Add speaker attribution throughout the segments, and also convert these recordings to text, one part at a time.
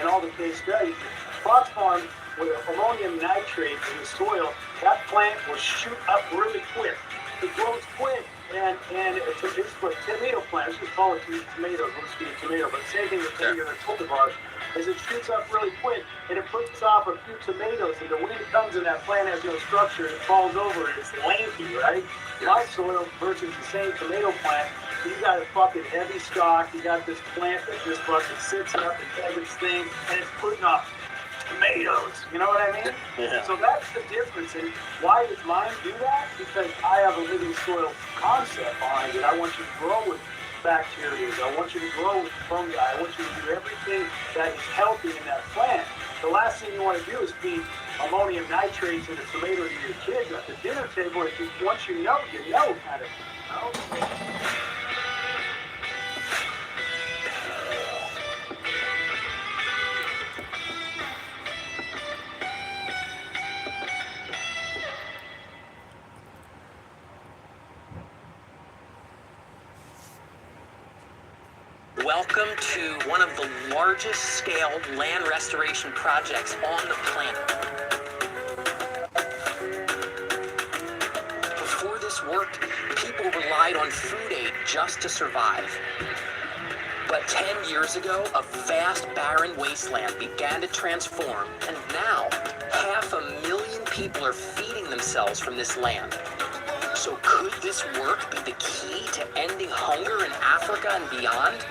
Speaker 1: in all the case studies, cross farm with ammonium nitrate in the soil, that plant will shoot up really quick. It grows quick, and it's for tomato plants. Let's call it tomatoes. Let's be a tomato, but same thing with your cultivars. As it shoots up really quick, and it puts off a few tomatoes, and the wind comes and that plant has no structure, and it falls over, and it's lanky, right? My soil versus the same tomato plant, you got a fucking heavy stock, you got this plant that just fucking sits up and does its thing, and it's putting off tomatoes, you know what I mean?
Speaker 2: Yeah.
Speaker 1: So that's the difference. And why does mine do that? Because I have a living soil concept behind it. I want you to grow with bacteria. I want you to grow with fungi. I want you to do everything that is healthy in that plant. The last thing you want to do is feed ammonium nitrates in a tomato to your kids at the dinner table. If you, once you know kind of, you know?
Speaker 3: Welcome to one of the largest scaled land restoration projects on the planet. Before this worked, people relied on food aid just to survive. But 10 years ago, a vast barren wasteland began to transform, and now 500,000 people are feeding themselves from this land. So could this work be the key to ending hunger in Africa and beyond?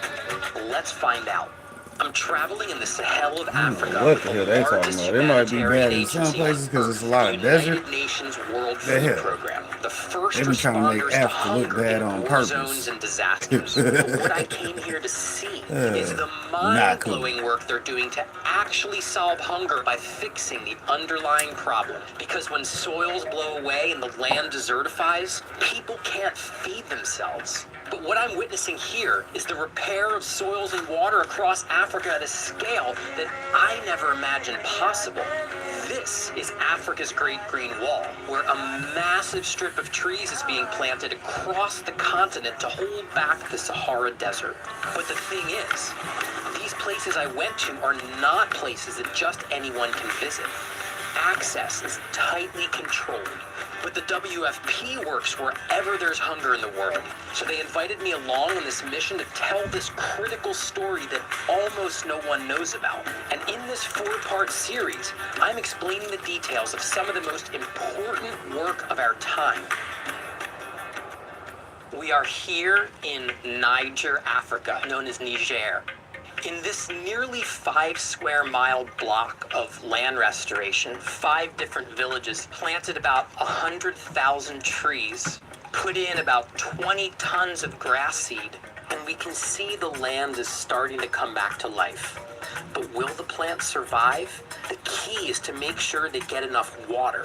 Speaker 3: Let's find out. I'm traveling in the Sahel of Africa.
Speaker 2: What the hell they talking about? It might be bad in some places because it's a lot of desert.
Speaker 3: United Nations World Food Program, the first
Speaker 2: They be trying to make
Speaker 3: responders to
Speaker 2: Africa look
Speaker 3: hunger
Speaker 2: bad
Speaker 3: in
Speaker 2: on
Speaker 3: war
Speaker 2: purpose.
Speaker 3: zones and disasters. What I came here to see is the mind-blowing work they're doing to actually solve hunger by fixing the underlying problem. Because when soils blow away and the land desertifies, people can't feed themselves. But what I'm witnessing here is the repair of soils and water across Africa at a scale that I never imagined possible. This is Africa's Great Green Wall, where a massive strip of trees is being planted across the continent to hold back the Sahara Desert. But the thing is, these places I went to are not places that just anyone can visit. Access is tightly controlled. But the WFP works wherever there's hunger in the world. So they invited me along on this mission to tell this critical story that almost no one knows about. And in this 4-part series, I'm explaining the details of some of the most important work of our time. We are here in Niger, Africa, known as Niger. In this nearly 5-square-mile block of land restoration, 5 different villages planted about 100,000 trees, put in about 20 tons of grass seed, and we can see the land is starting to come back to life. But will the plants survive? The key is to make sure they get enough water.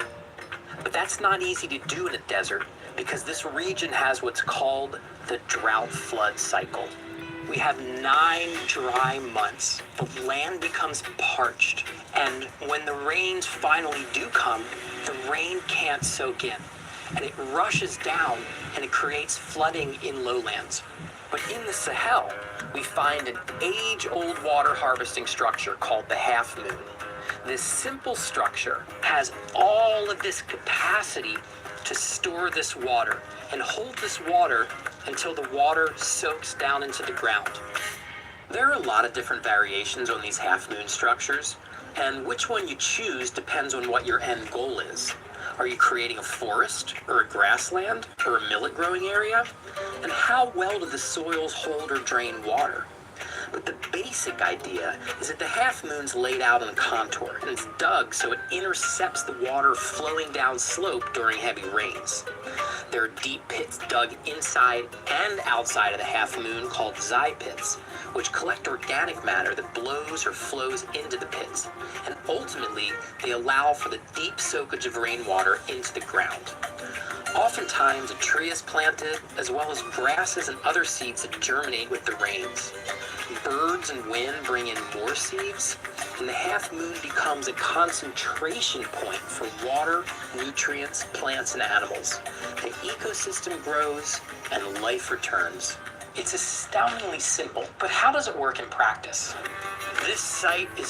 Speaker 3: But that's not easy to do in a desert, because this region has what's called the drought flood cycle. We have 9 dry months. The land becomes parched, and when the rains finally do come, the rain can't soak in, and it rushes down, and it creates flooding in lowlands. But in the Sahel, we find an age-old water harvesting structure called the half moon. This simple structure has all of this capacity to store this water and hold this water until the water soaks down into the ground. There are a lot of different variations on these half-moon structures, and which one you choose depends on what your end goal is. Are you creating a forest, or a grassland, or a millet growing area? And how well do the soils hold or drain water? But the basic idea is that the half moon's laid out in a contour, and it's dug so it intercepts the water flowing down slope during heavy rains. There are deep pits dug inside and outside of the half moon called zai pits, which collect organic matter that blows or flows into the pits, and ultimately they allow for the deep soakage of rainwater into the ground. Oftentimes a tree is planted, as well as grasses and other seeds that germinate with the rains. Birds and wind bring in more seeds, and the half moon becomes a concentration point for water, nutrients, plants, and animals. The ecosystem grows, and life returns. It's astoundingly simple, but how does it work in practice? This site is